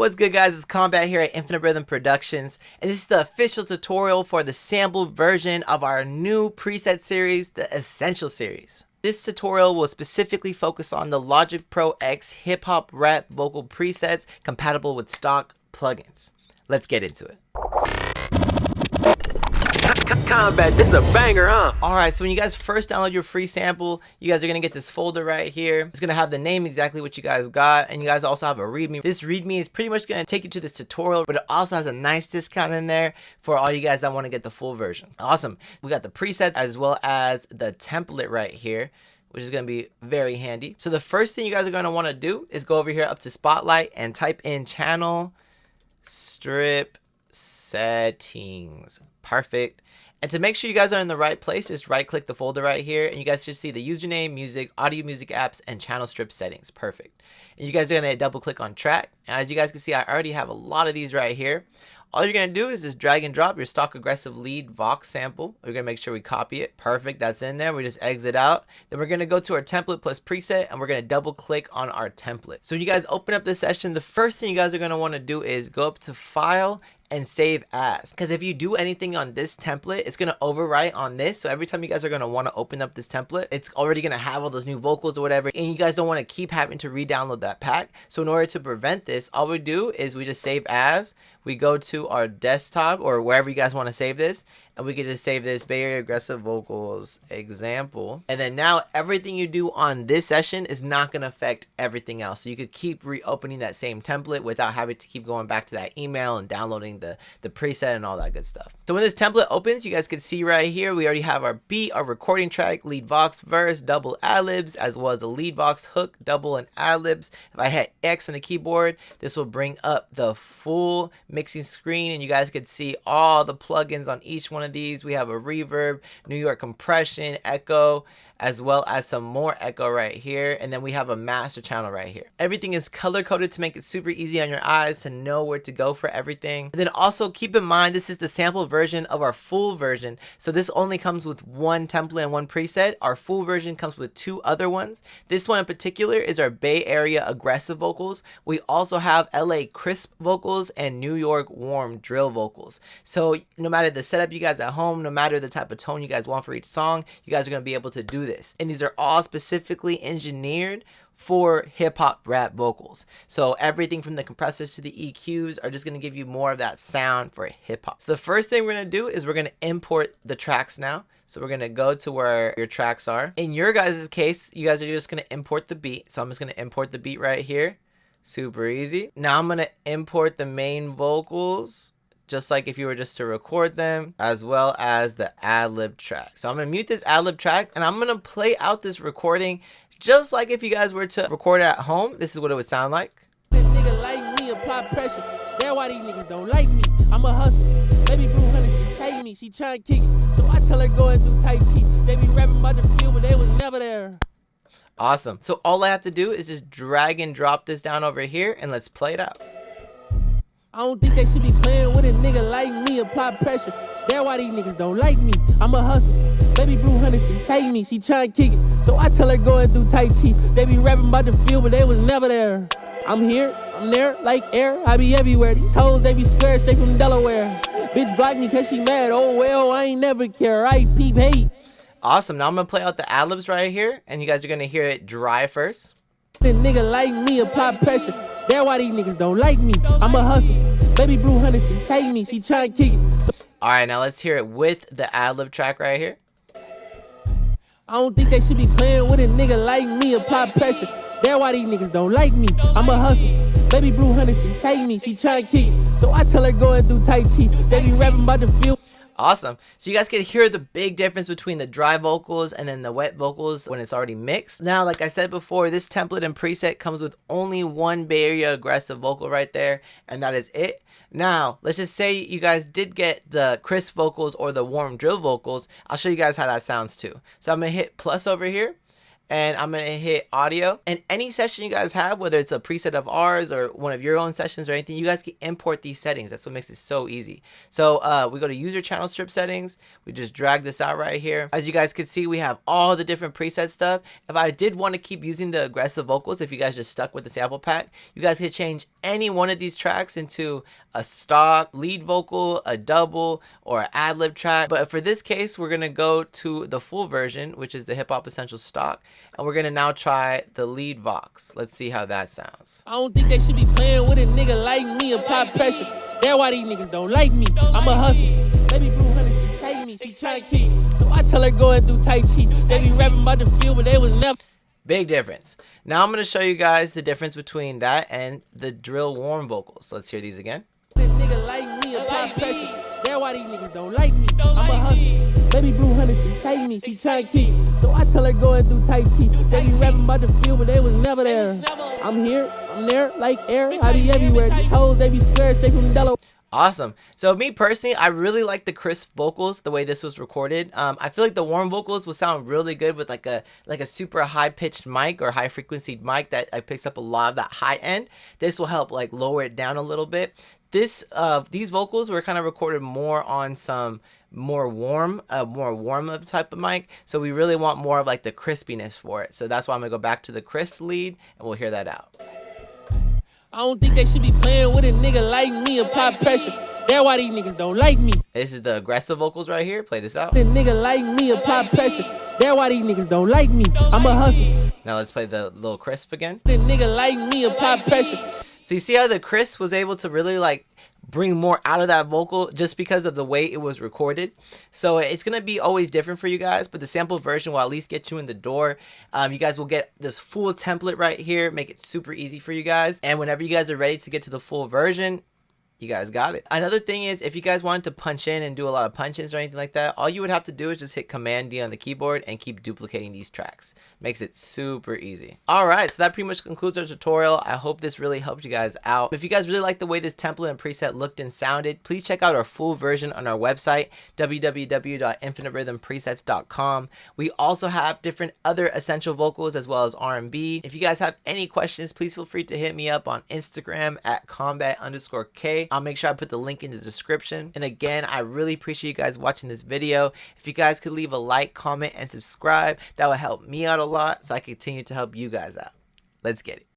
What's good, guys? It's Combat here at Infinite Rhythm Productions, and this is the official tutorial for the sampled version of our new preset series, the Essential series. This tutorial will specifically focus on the Logic Pro X hip hop rap vocal presets compatible with stock plugins. Let's get into it. Combat, this a banger, huh? Alright, so when you guys first download your free sample, you guys are going to get this folder right here. It's going to have the name, exactly what you guys got, and you guys also have a readme. This readme is pretty much going to take you to this tutorial, but it also has a nice discount in there for all you guys that want to get the full version. Awesome. We got the presets as well as the template right here, which is going to be very handy. So the first thing you guys are going to want to do is go over here up to Spotlight and type in channel strip settings. Perfect. And to make sure you guys are in the right place, just right click the folder right here and you guys should see the username, music, audio music apps, and channel strip settings. Perfect. And you guys are going to double click on track. And as you guys can see, I already have a lot of these right here. All you're going to do is just drag and drop your stock aggressive lead Vox sample. We're going to make sure we copy it. Perfect. That's in there. We just exit out. Then we're going to go to our template plus preset and we're going to double click on our template. So when you guys open up this session, the first thing you guys are going to want to do is go up to File and Save As, because if you do anything on this template, it's going to overwrite on this. So every time you guys are going to want to open up this template, it's already going to have all those new vocals or whatever, and you guys don't want to keep having to re-download that pack. So in order to prevent this, all we do is we just save as. We go to our desktop or wherever you guys want to save this, and we can just save this Bay Area Aggressive Vocals example. And then now everything you do on this session is not going to affect everything else. So you could keep reopening that same template without having to keep going back to that email and downloading the preset and all that good stuff. So when this template opens, you guys can see right here, we already have our beat, our recording track, lead Vox verse, double ad-libs, as well as the lead Vox hook, double and ad-libs. If I hit X on the keyboard, this will bring up the full mixing screen and you guys could see all the plugins on each one of these. We have a reverb, New York compression, echo, as well as some more echo right here, and then we have a master channel right here. Everything is color coded to make it super easy on your eyes to know where to go for everything. And then also keep in mind, this is the sample version of our full version, so this only comes with one template and one preset. Our full version comes with two other ones. This one in particular is our Bay Area aggressive vocals. We also have LA crisp vocals and New York warm drill vocals. So no matter the setup you guys at home, no matter the type of tone you guys want for each song, you guys are going to be able to do this. And these are all specifically engineered for hip hop rap vocals. So everything from the compressors to the EQs are just going to give you more of that sound for hip hop. So the first thing we're going to do is we're going to import the tracks now. So we're going to go to where your tracks are. In your guys' case, you guys are just going to import the beat. So I'm just going to import the beat right here. Super easy. Now I'm going to import the main vocals, just like if you were just to record them, as well as the ad-lib track. So I'm gonna mute this ad-lib track and I'm gonna play out this recording just like if you guys were to record it at home. This is what it would sound like. This nigga like me, apply pressure. That's why these niggas don't like me. I'm a hustler. Baby Blue Honey, she hate me. She tryna kick it. So I tell her go and do Tai Chi. They be rapping about the field, but they was never there. Awesome. So all I have to do is just drag and drop this down over here and let's play it out. I don't think they should be playing with a nigga like me, apply pressure. That's why these niggas don't like me. I'm a hustler. Baby Blue Honey, she hate me. She tryna kick it. So I tell her go and do Tai Chi. They be rapping about the field, but they was never there. I'm here, I'm there, like air. I be everywhere. These hoes, they be square, straight from Delaware. Bitch block me cause she mad. Oh well, I ain't never care. I peep hate. Awesome. Now I'm gonna play out the ad-libs right here and you guys are gonna hear it dry first. This nigga like me, apply pressure. That's why these niggas don't like me. I'm a hustler. Baby Blue Honey, she hate me. She tryna kick it. So all right, now let's hear it with the ad-lib track right here. I don't think they should be playing with a nigga like me, apply pressure. That's why these niggas don't like me. I'm a hustler. Baby Blue Honey, she hate me. She tryna kick it. So I tell her go and do Tai Chi. They be rapping about the field. Awesome. So you guys can hear the big difference between the dry vocals and then the wet vocals when it's already mixed. Now, like I said before, this template and preset comes with only one Bay Area aggressive vocal right there, and that is it. Now, let's just say you guys did get the crisp vocals or the warm drill vocals. I'll show you guys how that sounds too. So I'm going to hit plus over here. and I'm gonna hit audio. And any session you guys have, whether it's a preset of ours or one of your own sessions or anything, you guys can import these settings. That's what makes it so easy. So we go to user channel strip settings. We just drag this out right here. As you guys can see, we have all the different preset stuff. If I did want to keep using the aggressive vocals, if you guys just stuck with the sample pack, you guys could change any one of these tracks into a stock lead vocal, a double, or an ad-lib track. But for this case, we're gonna go to the full version, which is the Hip Hop Essentials stock, and we're gonna now try the lead vox. Let's see how that sounds. I don't think they should be playing with a nigga like me. Apply pressure. That's why these niggas don't like me. I'm a hustler. Baby Blue Honey, she hate me. She tryna kick me. So I tell her go and do Tai Chi. They be rapping about the field, but they was never. Big difference. Now I'm going to show you guys the difference between that and the drill warm vocals. Let's hear these again. This nigga like me, apply pressure. That's why these niggas don't like me. I'm a hustler. Baby Blue Honey, she hate me. She tryna kick me. So I tell her go and do Tai Chi. They be rapping about the field, but they was never there. I'm here, I'm there, like air. I be everywhere. These hoes, they be scared straight from Delaware. Awesome. So me personally, I really like the crisp vocals, the way this was recorded. I feel like the warm vocals will sound really good with like a super high pitched mic or high frequency mic that picks up a lot of that high end. This will help like lower it down a little bit. These vocals were kind of recorded more on some more warm of type of mic. So we really want more of like the crispiness for it. So that's why I'm gonna go back to the crisp lead and we'll hear that out. I don't think they should be playing with a nigga like me. Apply pressure. That's why these niggas don't like me. This is the aggressive vocals right here. Play this out. The nigga like me. Apply pressure. That's why these niggas don't like me. I'm a hustler. Now let's play the little crisp again. The nigga like me. Apply pressure. So you see how the crisp was able to really like bring more out of that vocal just because of the way it was recorded. So it's gonna be always different for you guys, but the sample version will at least get you in the door. You guys will get this full template right here, make it super easy for you guys, and whenever you guys are ready to get to the full version, you guys got it. Another thing is, if you guys wanted to punch in and do a lot of punch-ins or anything like that, all you would have to do is just hit Command D on the keyboard and keep duplicating these tracks. Makes it super easy. All right, so that pretty much concludes our tutorial. I hope this really helped you guys out. If you guys really like the way this template and preset looked and sounded, please check out our full version on our website, www.infiniterhythmpresets.com. We also have different other essential vocals as well as R&B. If you guys have any questions, please feel free to hit me up on Instagram at combat_K. I'll make sure I put the link in the description. And again, I really appreciate you guys watching this video. If you guys could leave a like, comment, and subscribe, that would help me out a lot so I continue to help you guys out. Let's get it.